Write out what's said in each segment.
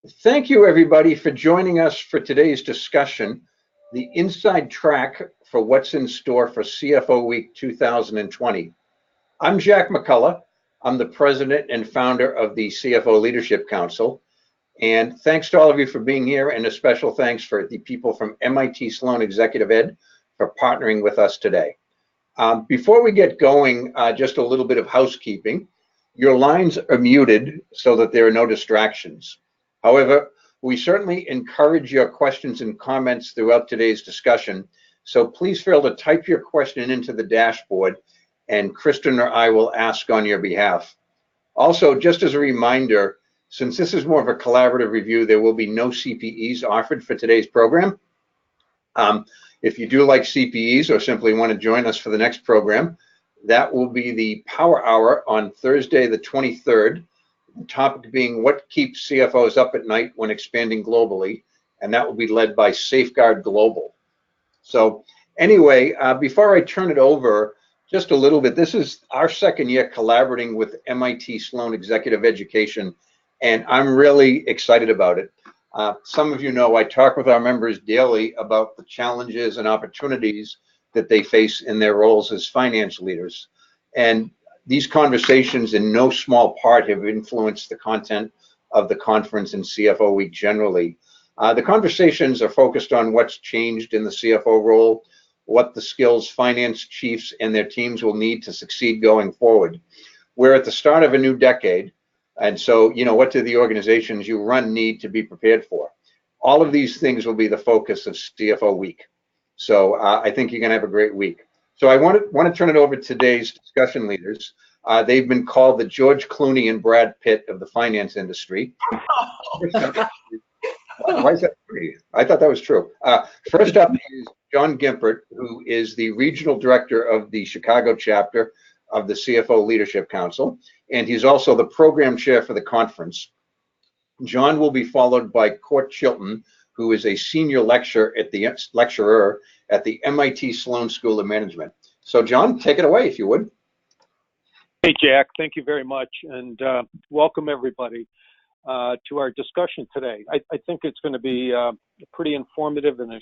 Thank you, everybody, for joining us for today's discussion, the inside track for what's in store for CFO Week 2020. I'm Jack McCullough. I'm the president and founder of the CFO Leadership Council. And thanks to all of you for being here, and a special thanks for the people from MIT Sloan Executive Ed for partnering with us today. Before we get going, just a little bit of housekeeping. Your lines are muted so that there are no distractions. However, we certainly encourage your questions and comments throughout today's discussion. So please feel to type your question into the dashboard, and Kristen or I will ask on your behalf. Also, just as a reminder, since this is more of a collaborative review, there will be no CPEs offered for today's program. If you do like CPEs or simply want to join us for the next program, that will be the Power Hour on Thursday, the 23rd. The topic being what keeps CFOs up at night when expanding globally, and that will be led by Safeguard Global. So anyway, before I turn it over, just a little bit, this is our second year collaborating with MIT Sloan Executive Education, and I'm really excited about it. Some of you know I talk with our members daily about the challenges and opportunities that they face in their roles as finance leaders. And these conversations in no small part have influenced the content of the conference and CFO Week generally. The conversations are focused on what's changed in the CFO role, what the skills finance chiefs and their teams will need to succeed going forward. We're at the start of a new decade, and so, what do the organizations you run need to be prepared for? All of these things will be the focus of CFO Week. So I think you're going to have a great week. So I want to turn it over to today's discussion leaders. They've been called the George Clooney and Brad Pitt of the finance industry. Why is that funny? I thought that was true. First up is John Gilbert, who is the regional director of the Chicago chapter of the CFO Leadership Council, and he's also the program chair for the conference. John will be followed by Court Chilton, who is a senior lecturer at the MIT Sloan School of Management. So John, take it away if you would. Hey, Jack, thank you very much, and welcome everybody to our discussion today. I think it's going to be a pretty informative and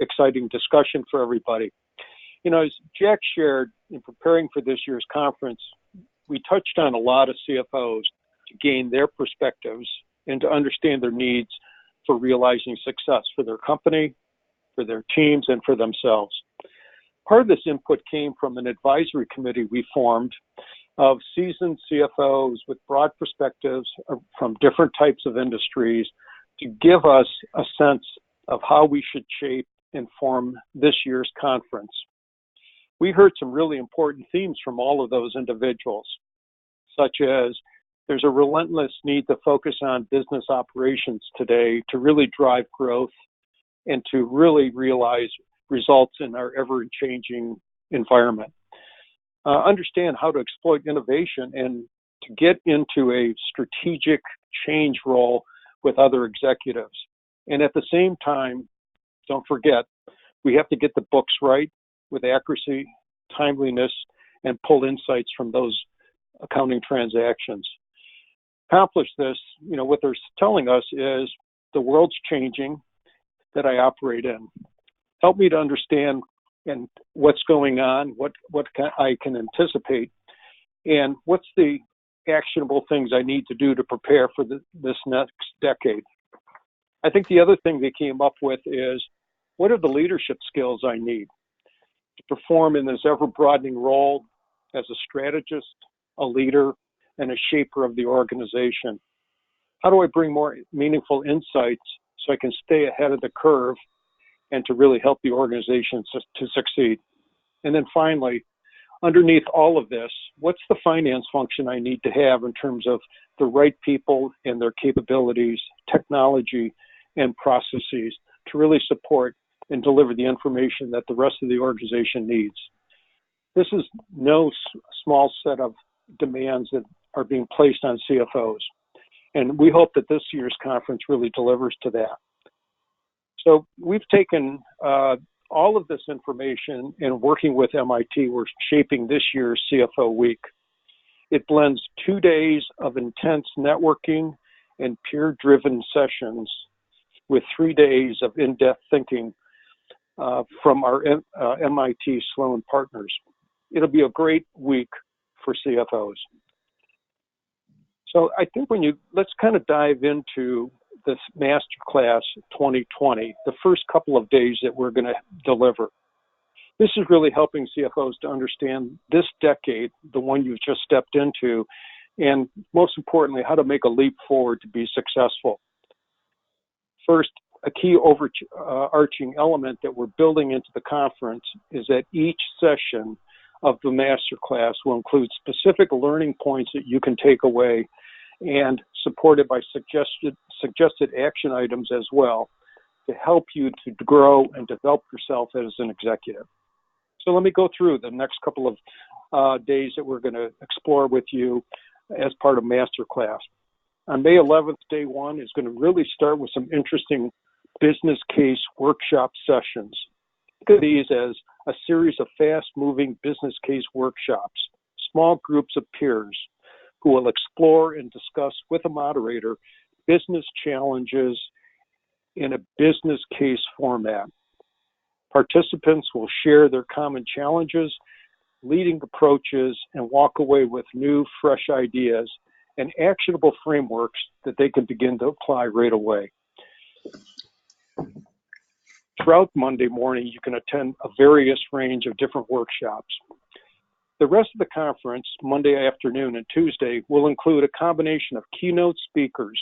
exciting discussion for everybody. As Jack shared, in preparing for this year's conference, we touched on a lot of CFOs to gain their perspectives and to understand their needs for realizing success for their company, for their teams, and for themselves. Part of this input came from an advisory committee we formed of seasoned CFOs with broad perspectives from different types of industries to give us a sense of how we should shape and form this year's conference. We heard some really important themes from all of those individuals, such as there's a relentless need to focus on business operations today to really drive growth and to really realize results in our ever-changing environment. Understand how to exploit innovation and to get into a strategic change role with other executives. And at the same time, don't forget, we have to get the books right with accuracy, timeliness, and pull insights from those accounting transactions. Accomplish this, what they're telling us is the world's changing that I operate in. Help me to understand and what's going on, what I can anticipate, and what's the actionable things I need to do to prepare for this next decade. I think the other thing they came up with is, what are the leadership skills I need to perform in this ever-broadening role as a strategist, a leader, and a shaper of the organization? How do I bring more meaningful insights so I can stay ahead of the curve and to really help the organization to succeed? And then finally, underneath all of this, what's the finance function I need to have in terms of the right people and their capabilities, technology, and processes to really support and deliver the information that the rest of the organization needs? This is no small set of demands that are being placed on CFOs. And we hope that this year's conference really delivers to that. So we've taken all of this information and working with MIT, we're shaping this year's CFO Week. It blends 2 days of intense networking and peer-driven sessions with 3 days of in-depth thinking from our MIT Sloan partners. It'll be a great week for CFOs. So I think let's kind of dive into this Masterclass 2020, the first couple of days that we're going to deliver. This is really helping CFOs to understand this decade, the one you've just stepped into, and most importantly, how to make a leap forward to be successful. First, a key overarching element that we're building into the conference is that each session of the Masterclass will include specific learning points that you can take away and supported by suggested action items as well to help you to grow and develop yourself as an executive. So let me go through the next couple of days that we're going to explore with you as part of Masterclass. On May 11th, day one is going to really start with some interesting business case workshop sessions. Think of these as a series of fast-moving business case workshops, small groups of peers who will explore and discuss with a moderator business challenges in a business case format. Participants will share their common challenges, leading approaches, and walk away with new, fresh ideas and actionable frameworks that they can begin to apply right away. Throughout Monday morning, you can attend a various range of different workshops. The rest of the conference, Monday afternoon and Tuesday, will include a combination of keynote speakers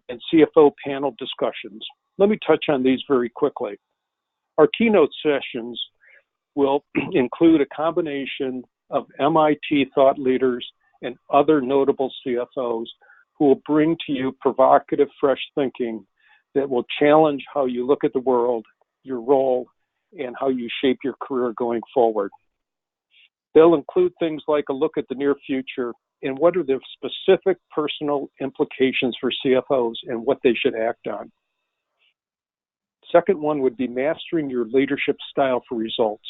and CFO panel discussions. Let me touch on these very quickly. Our keynote sessions will include a combination of MIT thought leaders and other notable CFOs who will bring to you provocative, fresh thinking that will challenge how you look at the world, your role, and how you shape your career going forward. They'll include things like a look at the near future and what are the specific personal implications for CFOs and what they should act on. Second one would be mastering your leadership style for results.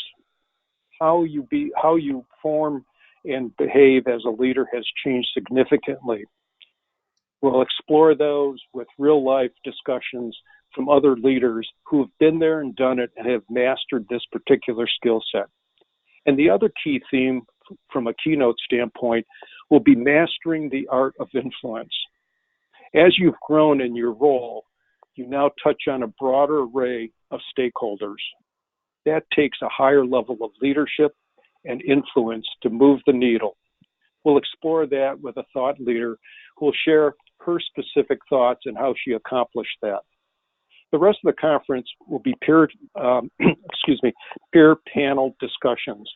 How you form and behave as a leader has changed significantly. We'll explore those with real-life discussions from other leaders who have been there and done it and have mastered this particular skill set. And the other key theme from a keynote standpoint will be mastering the art of influence. As you've grown in your role, you now touch on a broader array of stakeholders. That takes a higher level of leadership and influence to move the needle. We'll explore that with a thought leader who will share her specific thoughts and how she accomplished that. The rest of the conference will be peer panel discussions,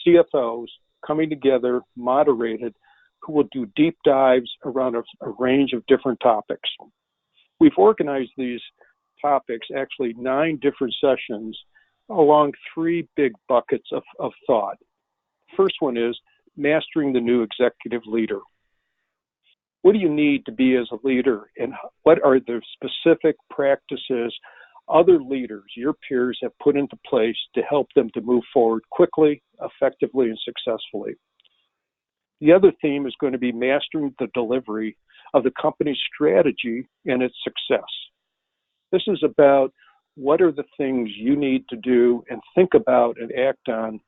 CFOs coming together, moderated, who will do deep dives around a range of different topics. We've organized these topics, actually 9 different sessions, along 3 big buckets of thought. First one is mastering the new executive leader. What do you need to be as a leader, and what are the specific practices other leaders, your peers, have put into place to help them to move forward quickly, effectively, and successfully? The other theme is going to be mastering the delivery of the company's strategy and its success. This is about what are the things you need to do and think about and act on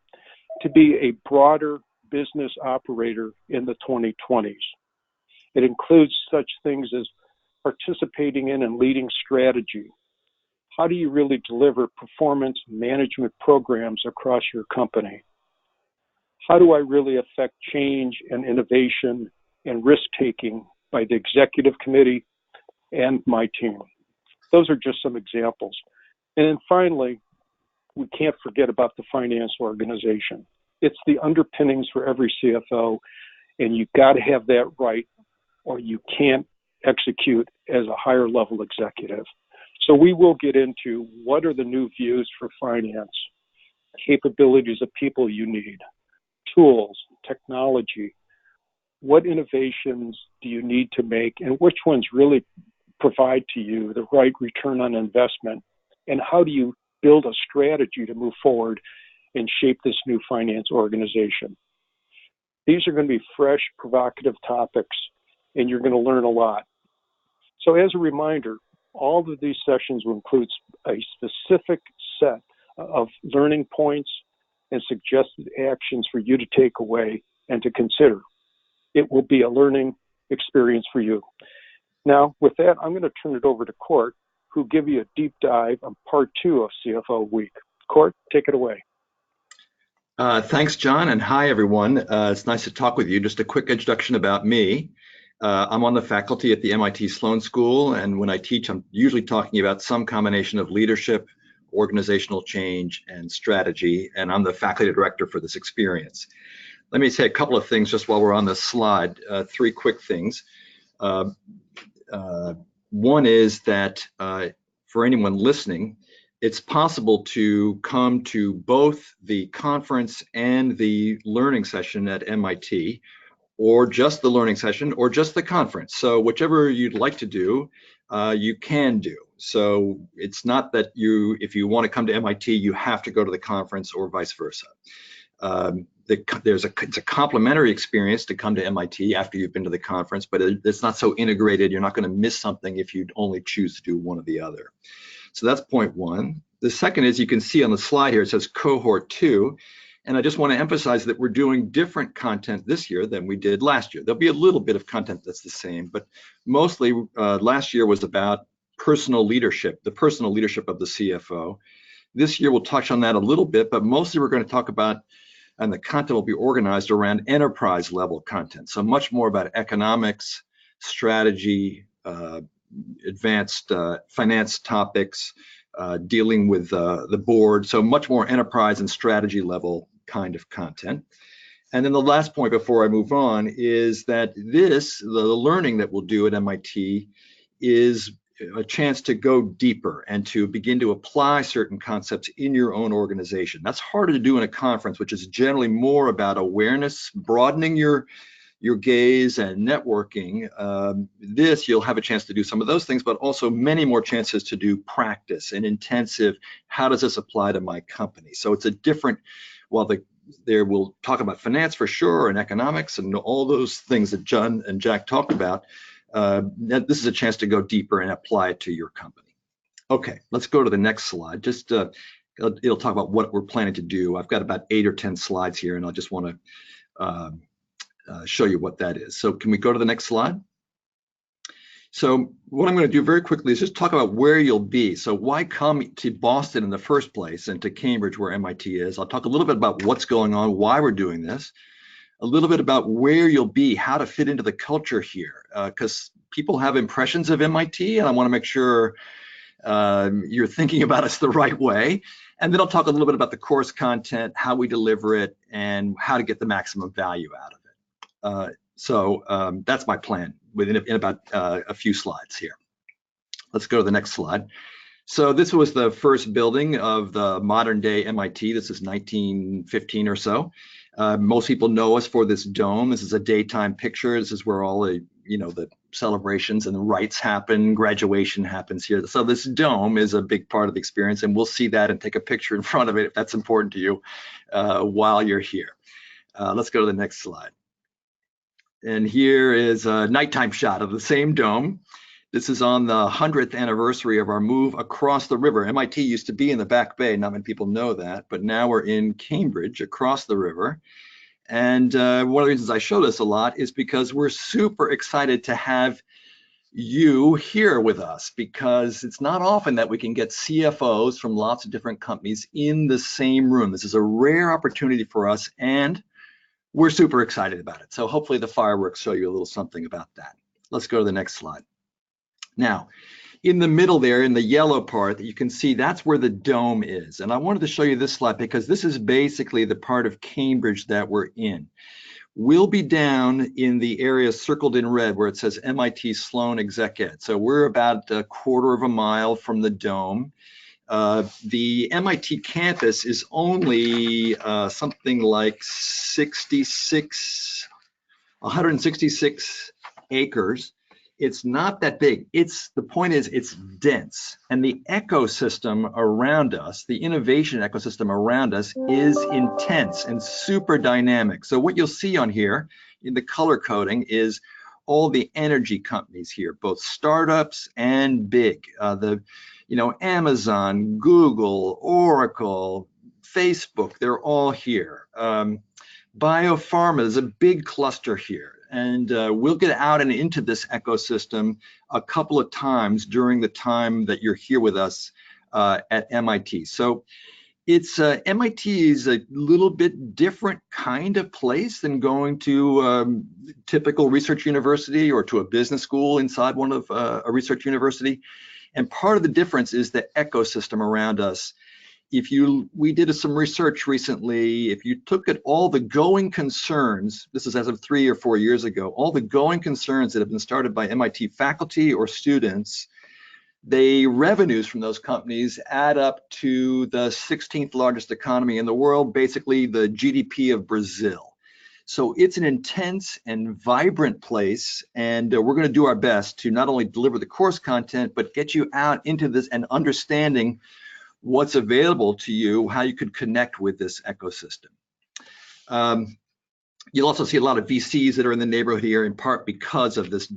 to be a broader business operator in the 2020s. It includes such things as participating in and leading strategy. How do you really deliver performance management programs across your company? How do I really affect change and innovation and risk-taking by the executive committee and my team? Those are just some examples. And then finally, we can't forget about the finance organization. It's the underpinnings for every CFO, and you've got to have that right, or you can't execute as a higher level executive. So we will get into what are the new views for finance, capabilities of people you need, tools, technology, what innovations do you need to make, and which ones really provide to you the right return on investment, and how do you build a strategy to move forward and shape this new finance organization. These are going to be fresh, provocative topics, and you're going to learn a lot. So as a reminder, all of these sessions will include a specific set of learning points and suggested actions for you to take away and to consider. It will be a learning experience for you. Now, with that, I'm going to turn it over to Court, who'll give you a deep dive on part 2 of CFO Week. Court, take it away. Thanks, John, and hi, everyone. It's nice to talk with you. Just a quick introduction about me. I'm on the faculty at the MIT Sloan School, and when I teach, I'm usually talking about some combination of leadership, organizational change, and strategy, and I'm the faculty director for this experience. Let me say a couple of things just while we're on this slide, 3 quick things. One is that for anyone listening, it's possible to come to both the conference and the learning session at MIT, or just the learning session, or just the conference. So whichever you'd like to do, you can do. So it's not that if you want to come to MIT, you have to go to the conference or vice versa. It's a complementary experience to come to MIT after you've been to the conference, but it's not so integrated. You're not going to miss something if you only choose to do one or the other. So that's point 1. The second is, you can see on the slide here, it says cohort 2. And I just want to emphasize that we're doing different content this year than we did last year. There'll be a little bit of content that's the same, but mostly last year was about personal leadership, the personal leadership of the CFO. This year we'll touch on that a little bit, but mostly we're going to talk about, and the content will be organized around enterprise level content. So much more about economics, strategy, advanced finance topics, dealing with the board. So much more enterprise and strategy level kind of content. And then the last point before I move on is that the learning that we'll do at MIT is a chance to go deeper and to begin to apply certain concepts in your own organization. That's harder to do in a conference, which is generally more about awareness, broadening your gaze and networking. This, you'll have a chance to do some of those things, but also many more chances to do practice and intensive, how does this apply to my company? So it's a different, there we'll talk about finance for sure, and economics and all those things that John and Jack talked about. This is a chance to go deeper and apply it to your company. Okay, let's go to the next slide. Just it'll talk about what we're planning to do. I've got about 8 or 10 slides here, and I just want to show you what that is. So can we go to the next slide? So what I'm going to do very quickly is just talk about where you'll be. So why come to Boston in the first place and to Cambridge where MIT is? I'll talk a little bit about what's going on, why we're doing this, a little bit about where you'll be, how to fit into the culture here, because people have impressions of MIT, and I want to make sure you're thinking about us the right way. And then I'll talk a little bit about the course content, how we deliver it, and how to get the maximum value out of it. So that's my plan in about a few slides here. Let's go to the next slide. So this was the first building of the modern day MIT. This is 1915 or so. Most people know us for this dome. This is a daytime picture. This is where all the celebrations and the rites happen, graduation happens here. So this dome is a big part of the experience, and we'll see that and take a picture in front of it if that's important to you while you're here. Let's go to the next slide. And here is a nighttime shot of the same dome. This is on the 100th anniversary of our move across the river. MIT used to be in the Back Bay, not many people know that, but now we're in Cambridge across the river. And one of the reasons I show this a lot is because we're super excited to have you here with us, because it's not often that we can get CFOs from lots of different companies in the same room. This is a rare opportunity for us, and we're super excited about it. So hopefully the fireworks show you a little something about that. Let's go to the next slide. Now, in the middle there, in the yellow part, that you can see, that's where the dome is. And I wanted to show you this slide because this is basically the part of Cambridge that we're in. We'll be down in the area circled in red where it says MIT Sloan Exec Ed. So we're about 1/4 of a mile from the dome. The MIT campus is only something like 166 acres. It's not that big. The point is, it's dense, and the ecosystem around us, the innovation ecosystem around us, is intense and super dynamic. So what you'll see on here in the color coding is all the energy companies here, both startups and big. Amazon, Google, Oracle, Facebook, they're all here. Biopharma is a big cluster here, and we'll get out and into this ecosystem a couple of times during the time that you're here with us at MIT. So MIT is a little bit different kind of place than going to typical research university or to a business school inside one of a research university. And part of the difference is the ecosystem around us. We did some research recently. If you took at all the going concerns, this is as of 3 or 4 years ago, all the going concerns that have been started by MIT faculty or students, the revenues from those companies add up to the 16th largest economy in the world, basically the GDP of Brazil. So it's an intense and vibrant place, and we're going to do our best to not only deliver the course content, but get you out into this and understanding what's available to you, how you could connect with this ecosystem. You'll also see a lot of VCs that are in the neighborhood here, in part because of this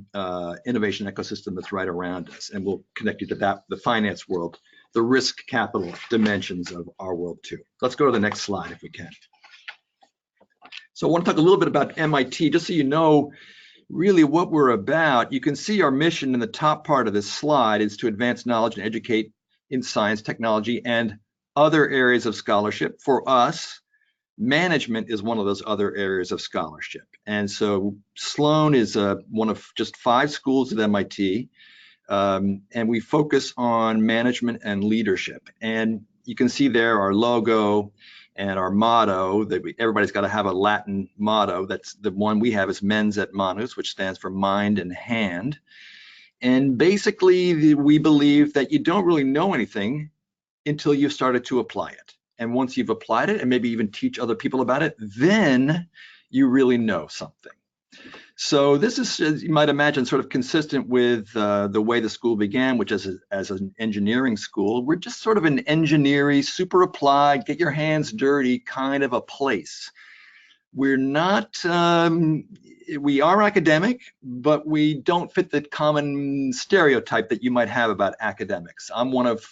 innovation ecosystem that's right around us. And we'll connect you to that, the finance world, the risk capital dimensions of our world too. Let's go to the next slide if we can. So I want to talk a little bit about MIT, just so you know really what we're about. You can see our mission in the top part of this slide is to advance knowledge and educate in science, technology, and other areas of scholarship. For us, management is one of those other areas of scholarship. And so Sloan is one of just 5 schools at MIT, and we focus on management and leadership. And you can see there our logo and our motto, that everybody's got to have a Latin motto. That's the one we have is Mens et Manus, which stands for mind and hand. And basically, we believe that you don't really know anything until you've started to apply it. And once you've applied it and maybe even teach other people about it, then you really know something. So this is, as you might imagine, sort of consistent with the way the school began, which is as an engineering school. We're just sort of an engineering, super applied, get your hands dirty kind of a place. We're not, we are academic, but we don't fit the common stereotype that you might have about academics. I'm one of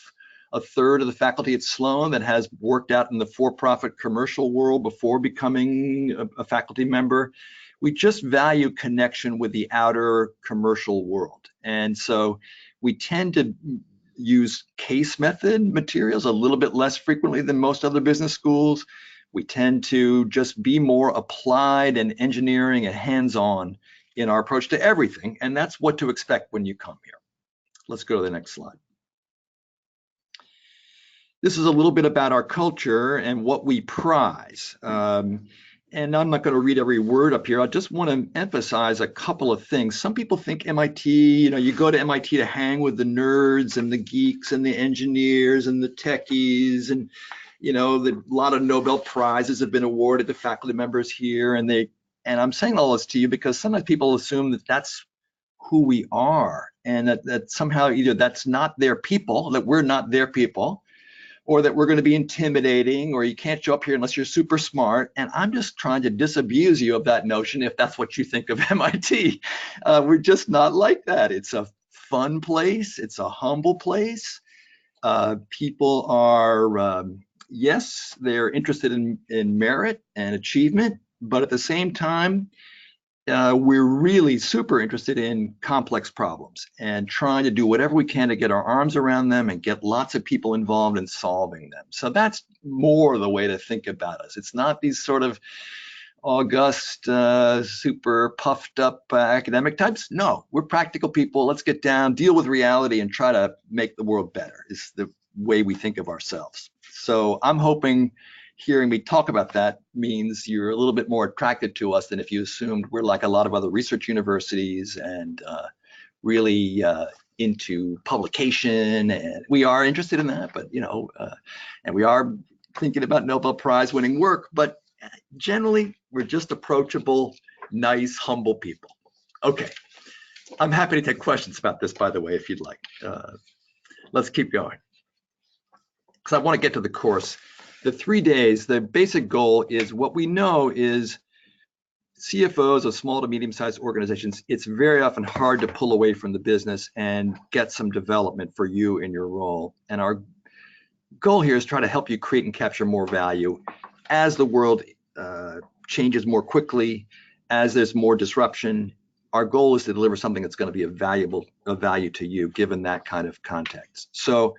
a third of the faculty at Sloan that has worked out in the for-profit commercial world before becoming a faculty member. We just value connection with the outer commercial world. And so we tend to use case method materials a little bit less frequently than most other business schools. We tend to just be more applied and engineering and hands-on in our approach to everything. And that's what to expect when you come here. Let's go to the next slide. This is a little bit about our culture and what we prize. And I'm not going to read every word up here. I just want to emphasize a couple of things. Some people think MIT, you go to MIT to hang with the nerds and the geeks and the engineers and the techies, and a lot of Nobel Prizes have been awarded to faculty members here. And I'm saying all this to you because sometimes people assume that that's who we are, and that somehow either that's not their people, that we're not their people, or that we're going to be intimidating, or you can't show up here unless you're super smart. And I'm just trying to disabuse you of that notion if that's what you think of MIT. We're just not like that. It's a fun place. It's a humble place. People are, yes, they're interested in merit and achievement, but at the same time, we're really super interested in complex problems and trying to do whatever we can to get our arms around them and get lots of people involved in solving them. So that's more the way to think about us. It's not these sort of august, super puffed up academic types. No, we're practical people. Let's get down, deal with reality, and try to make the world better is the way we think of ourselves. So I'm hoping hearing me talk about that means you're a little bit more attracted to us than if you assumed we're like a lot of other research universities and really into publication. And we are interested in that, but and we are thinking about Nobel Prize winning work, but generally we're just approachable, nice, humble people. Okay, I'm happy to take questions about this, by the way, if you'd like. Let's keep going, because I want to get to the course. The 3 days, the basic goal is what we know is CFOs of small to medium-sized organizations, it's very often hard to pull away from the business and get some development for you in your role. And our goal here is try to help you create and capture more value as the world changes more quickly, as there's more disruption. Our goal is to deliver something that's going to be of value to you, given that kind of context. So,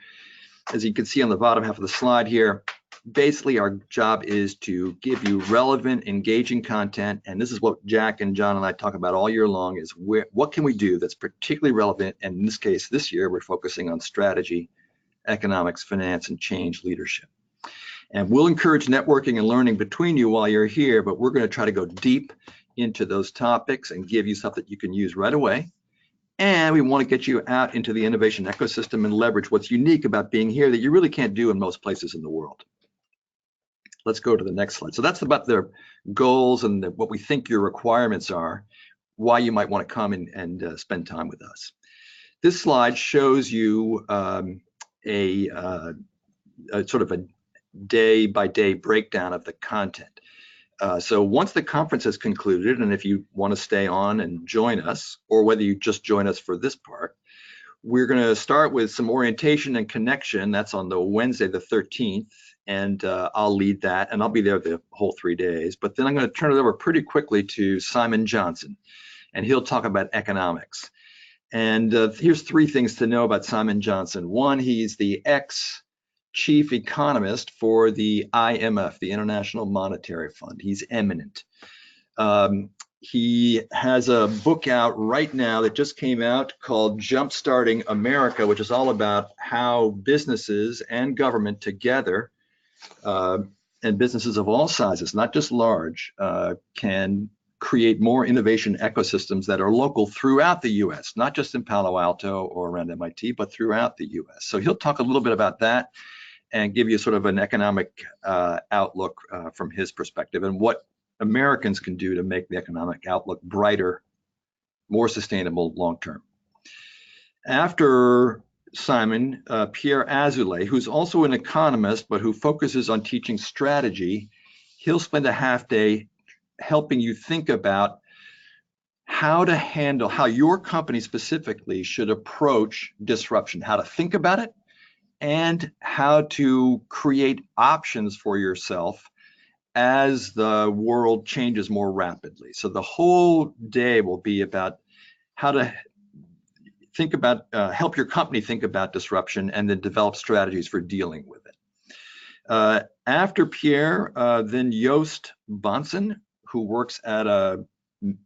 as you can see on the bottom half of the slide here, basically our job is to give you relevant, engaging content, and this is what Jack and John and I talk about all year long, is what can we do that's particularly relevant, and in this case, this year, we're focusing on strategy, economics, finance, and change leadership. And we'll encourage networking and learning between you while you're here, but we're going to try to go deep into those topics and give you stuff that you can use right away. And we want to get you out into the innovation ecosystem and leverage what's unique about being here that you really can't do in most places in the world. Let's go to the next slide. So that's about the goals and what we think your requirements are, why you might want to come and spend time with us. This slide shows you a sort of a day-by-day breakdown of the content. So once the conference has concluded, and if you want to stay on and join us, or whether you just join us for this part, we're going to start with some orientation and connection. That's on the Wednesday, the 13th, and I'll lead that, and I'll be there the whole 3 days. But then I'm going to turn it over pretty quickly to Simon Johnson, and he'll talk about economics. And here's 3 things to know about Simon Johnson. One, he's the ex-chief economist for the IMF, the International Monetary Fund. He's eminent. He has a book out right now that just came out called Jumpstarting America, which is all about how businesses and government together, and businesses of all sizes, not just large, can create more innovation ecosystems that are local throughout the US, not just in Palo Alto or around MIT, but throughout the US. So he'll talk a little bit about that and give you sort of an economic outlook from his perspective and what Americans can do to make the economic outlook brighter, more sustainable long-term. After Simon, Pierre Azoulay, who's also an economist, but who focuses on teaching strategy, he'll spend a half day helping you think about how to handle, how your company specifically should approach disruption, how to think about it, and how to create options for yourself as the world changes more rapidly. So the whole day will be about how to think about, help your company think about disruption and then develop strategies for dealing with it. After Pierre, then Joost Bonson, who works at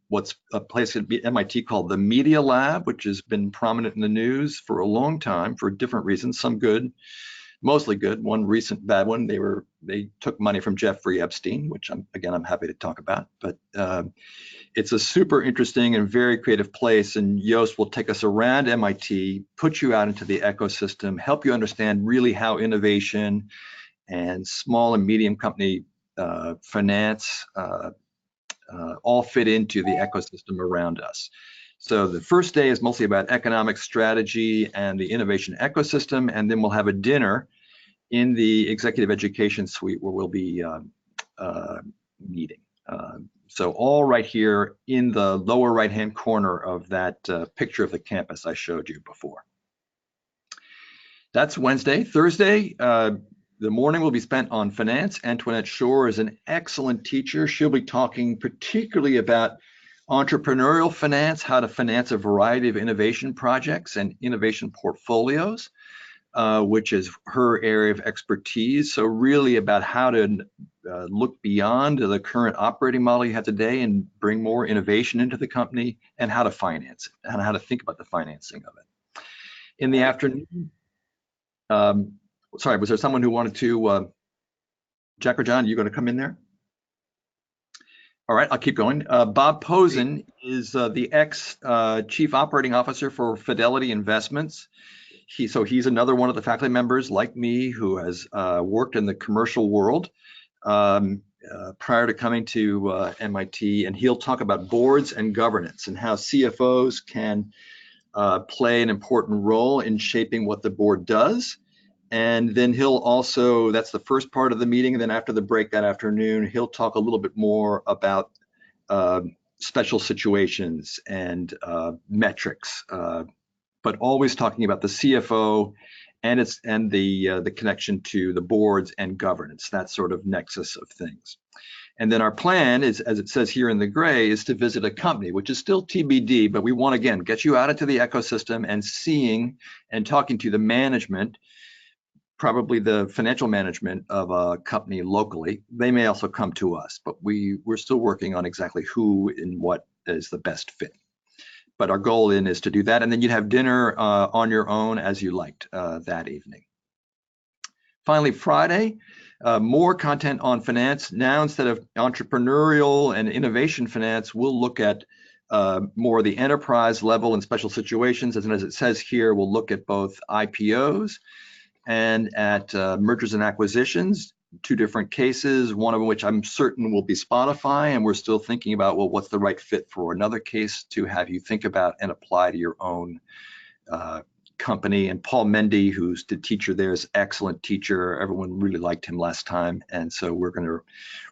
what's a place at MIT called the Media Lab, which has been prominent in the news for a long time for different reasons, some good, mostly good. One recent bad one, they took money from Jeffrey Epstein, which I'm happy to talk about. But it's a super interesting and very creative place, and Joost will take us around MIT, put you out into the ecosystem, help you understand really how innovation and small and medium company finance all fit into the ecosystem around us. So the first day is mostly about economic strategy and the innovation ecosystem, and then we'll have a dinner in the executive education suite where we'll be meeting. So all right here in the lower right-hand corner of that picture of the campus I showed you before. That's Wednesday. Thursday, the morning will be spent on finance. Antoinette Shore is an excellent teacher. She'll be talking particularly about entrepreneurial finance, how to finance a variety of innovation projects and innovation portfolios, which is her area of expertise. So really about how to look beyond the current operating model you have today and bring more innovation into the company, and how to finance it and how to think about the financing of it. In the afternoon, sorry, was there someone who wanted to, Jack or John, are you going to come in there? All right, I'll keep going. Bob Posen is the ex-chief operating officer for Fidelity Investments. So he's another one of the faculty members like me who has worked in the commercial world prior to coming to MIT, and he'll talk about boards and governance and how CFOs can play an important role in shaping what the board does. And then he'll also, that's the first part of the meeting, and then after the break that afternoon, he'll talk a little bit more about special situations and metrics, but always talking about the CFO and the connection to the boards and governance, that sort of nexus of things. And then our plan is, as it says here in the gray, is to visit a company, which is still TBD, but we want to, again, get you out into the ecosystem and seeing and talking to the management, probably the financial management of a company locally. They may also come to us, but we're still working on exactly who and what is the best fit. But our goal is to do that, and then you'd have dinner on your own as you liked that evening. Finally, Friday, more content on finance. Now, instead of entrepreneurial and innovation finance, we'll look at more of the enterprise level and special situations. And as it says here, we'll look at both IPOs and at mergers and acquisitions, two different cases, one of which I'm certain will be Spotify, and we're still thinking about, well, what's the right fit for another case to have you think about and apply to your own company. And Paul Mendy, who's the teacher there, is an excellent teacher. Everyone really liked him last time, and so we're going to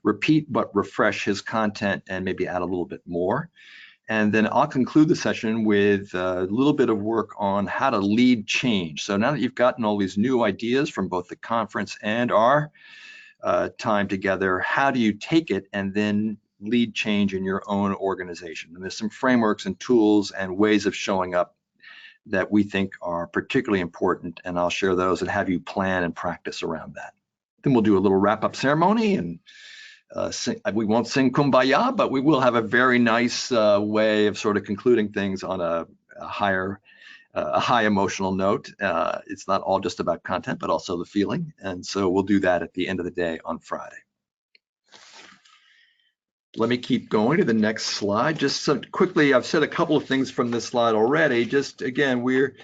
repeat but refresh his content and maybe add a little bit more. And then I'll conclude the session with a little bit of work on how to lead change. So now that you've gotten all these new ideas from both the conference and our time together, how do you take it and then lead change in your own organization? And there's some frameworks and tools and ways of showing up that we think are particularly important, and I'll share those and have you plan and practice around that. Then we'll do a little wrap-up ceremony, and we won't sing Kumbaya, but we will have a very nice way of sort of concluding things on a high emotional note. It's not all just about content, but also the feeling. And so we'll do that at the end of the day on Friday. Let me keep going to the next slide. Just so quickly, I've said a couple of things from this slide already. Just again, we're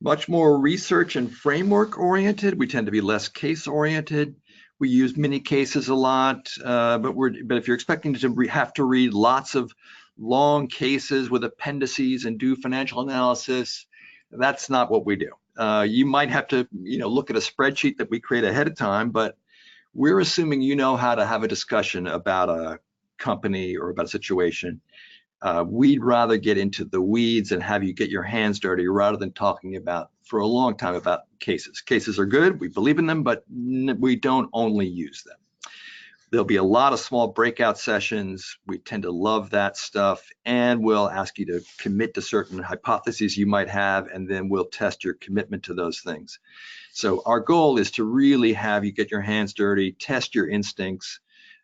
much more research and framework oriented. We tend to be less case oriented. We use mini cases a lot, but if you're expecting to have to read lots of long cases with appendices and do financial analysis, that's not what we do. You might have to, look at a spreadsheet that we create ahead of time, but we're assuming you know how to have a discussion about a company or about a situation. We'd rather get into the weeds and have you get your hands dirty rather than talking about for a long time about cases. Cases are good, we believe in them, but we don't only use them. There'll be a lot of small breakout sessions. We tend to love that stuff, and we'll ask you to commit to certain hypotheses you might have, and then we'll test your commitment to those things. So our goal is to really have you get your hands dirty, test your instincts,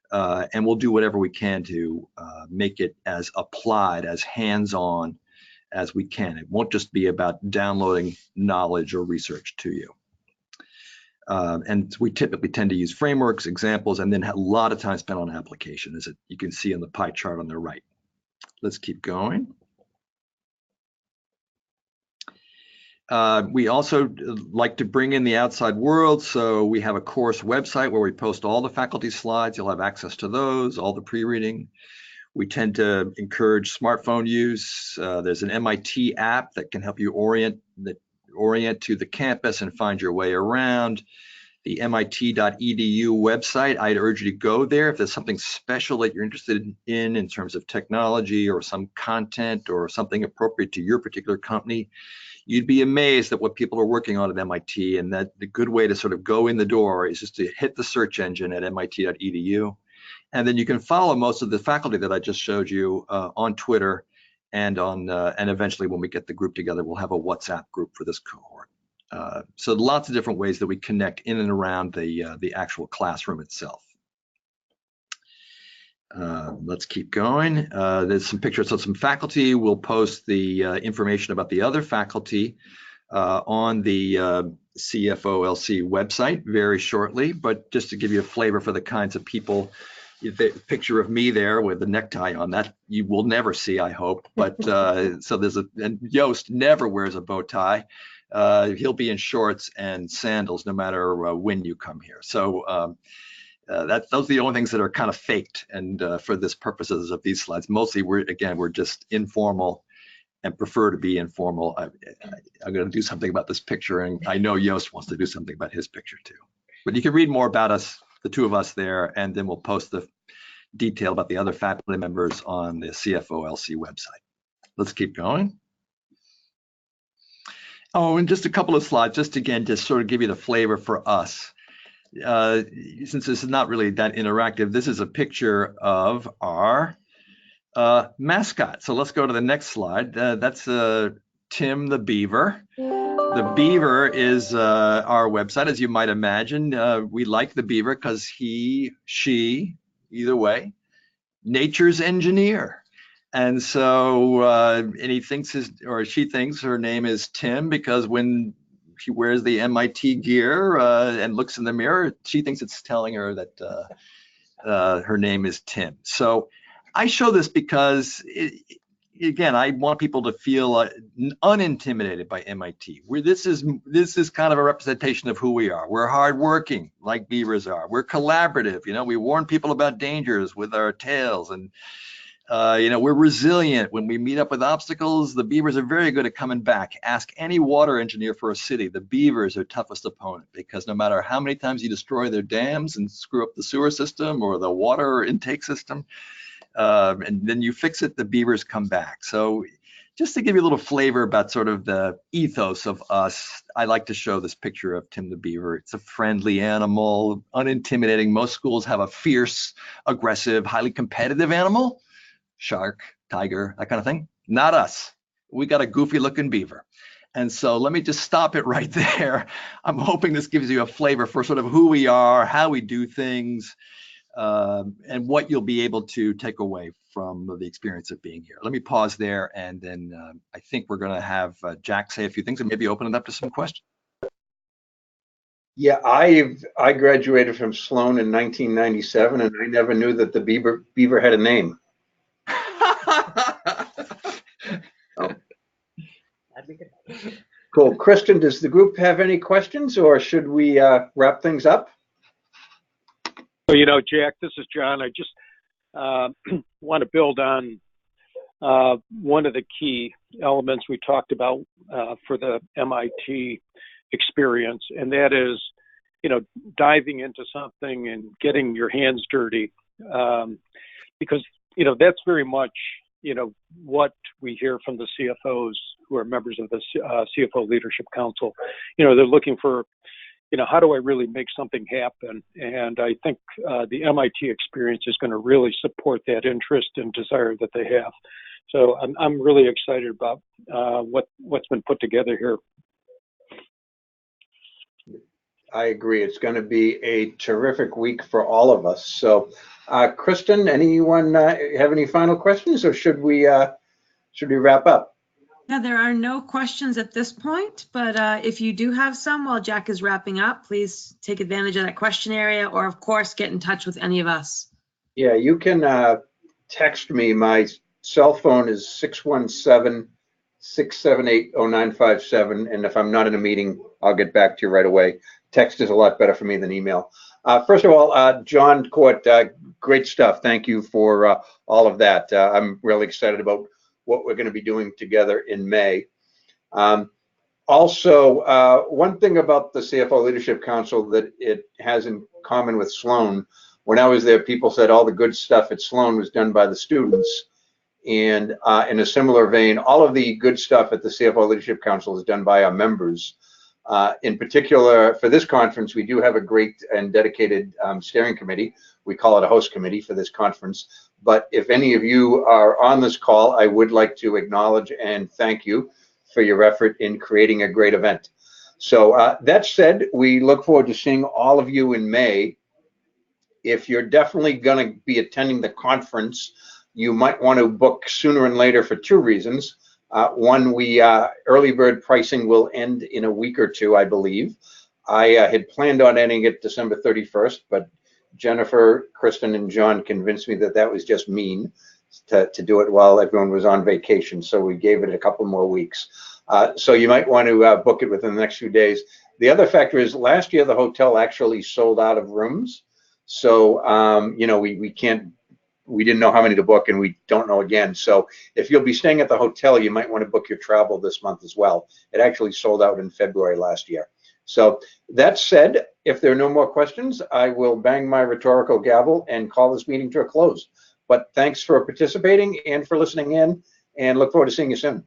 and we'll do whatever we can to make it as applied, as hands-on as we can. It won't just be about downloading knowledge or research to you. And we typically tend to use frameworks, examples, and then a lot of time spent on application, as you can see in the pie chart on the right. Let's keep going. We also like to bring in the outside world, so we have a course website where we post all the faculty slides. You'll have access to those, all the pre-reading. We tend to encourage smartphone use. There's an MIT app that can help you orient to the campus and find your way around. The MIT.edu website, I'd urge you to go there if there's something special that you're interested in terms of technology or some content or something appropriate to your particular company. You'd be amazed at what people are working on at MIT, and that the good way to sort of go in the door is just to hit the search engine at MIT.edu. And then you can follow most of the faculty that I just showed you on Twitter, and eventually when we get the group together, we'll have a WhatsApp group for this cohort. So lots of different ways that we connect in and around the actual classroom itself. Let's keep going. There's some pictures of some faculty. We'll post the information about the other faculty on the CFOLC website very shortly, but just to give you a flavor for the kinds of people, the picture of me there with the necktie on, that you will never see, I hope. But so and Yost never wears a bow tie. He'll be in shorts and sandals no matter when you come here. So those are the only things that are kind of faked, and for this purposes of these slides, mostly we're just informal and prefer to be informal. I'm going to do something about this picture, and I know Yost wants to do something about his picture too. But you can read more about us, the two of us there, and then we'll post the detail about the other faculty members on the CFOLC website. Let's keep going. Oh, and just a couple of slides, just again, to sort of give you the flavor for us. Since this is not really that interactive, this is a picture of our mascot. So let's go to the next slide. That's Tim the Beaver. The beaver is our website, as you might imagine. We like the beaver because she, either way, nature's engineer. And so, and he thinks she thinks her name is Tim because when she wears the MIT gear and looks in the mirror, she thinks it's telling her that her name is Tim. So I show this because, again, I want people to feel unintimidated by MIT. This is kind of a representation of who we are. We're hardworking, like beavers are. We're collaborative. We warn people about dangers with our tails, and we're resilient. When we meet up with obstacles, the beavers are very good at coming back. Ask any water engineer for a city. The beavers are toughest opponent because no matter how many times you destroy their dams and screw up the sewer system or the water intake system, and then you fix it, the beavers come back. So just to give you a little flavor about sort of the ethos of us, I like to show this picture of Tim the Beaver. It's a friendly animal, unintimidating. Most schools have a fierce, aggressive, highly competitive animal. Shark, tiger, that kind of thing. Not us. We got a goofy looking beaver. And so let me just stop it right there. I'm hoping this gives you a flavor for sort of who we are, how we do things, and what you'll be able to take away from the experience of being here. Let me pause there, and then I think we're going to have Jack say a few things and maybe open it up to some questions. Yeah, I graduated from Sloan in 1997, and I never knew that the beaver had a name. Cool. Kristen, does the group have any questions, or should we wrap things up? Well, Jack, this is John. I just want to build on one of the key elements we talked about for the MIT experience, and that is, diving into something and getting your hands dirty, because, that's very much, what we hear from the CFOs who are members of the CFO Leadership Council. They're looking for, how do I really make something happen? And I think the MIT experience is going to really support that interest and desire that they have. So I'm really excited about what's been put together here. I agree. It's going to be a terrific week for all of us. So, Kristen, anyone have any final questions, or should we wrap up? Yeah, there are no questions at this point, but if you do have some while Jack is wrapping up, please take advantage of that question area, or of course, get in touch with any of us. Yeah, you can text me. My cell phone is 617-678-0957, and if I'm not in a meeting, I'll get back to you right away. Text is a lot better for me than email. First of all, John Court, great stuff. Thank you for all of that. I'm really excited about what we're going to be doing together in May. Also, one thing about the CFO Leadership Council that it has in common with Sloan, when I was there, people said all the good stuff at Sloan was done by the students. And in a similar vein, all of the good stuff at the CFO Leadership Council is done by our members. In particular, for this conference, we do have a great and dedicated steering committee. We call it a host committee for this conference. But if any of you are on this call, I would like to acknowledge and thank you for your effort in creating a great event. So that said, we look forward to seeing all of you in May. If you're definitely going to be attending the conference, you might want to book sooner and later for two reasons. One, early bird pricing will end in a week or two, I believe. I had planned on ending it December 31st, but Jennifer, Kristen, and John convinced me that that was just mean to do it while everyone was on vacation. So we gave it a couple more weeks. So you might want to book it within the next few days. The other factor is last year the hotel actually sold out of rooms. So, we didn't know how many to book, and we don't know again. So if you'll be staying at the hotel, you might want to book your travel this month as well. It actually sold out in February last year. So that said, if there are no more questions, I will bang my rhetorical gavel and call this meeting to a close. But thanks for participating and for listening in, and look forward to seeing you soon.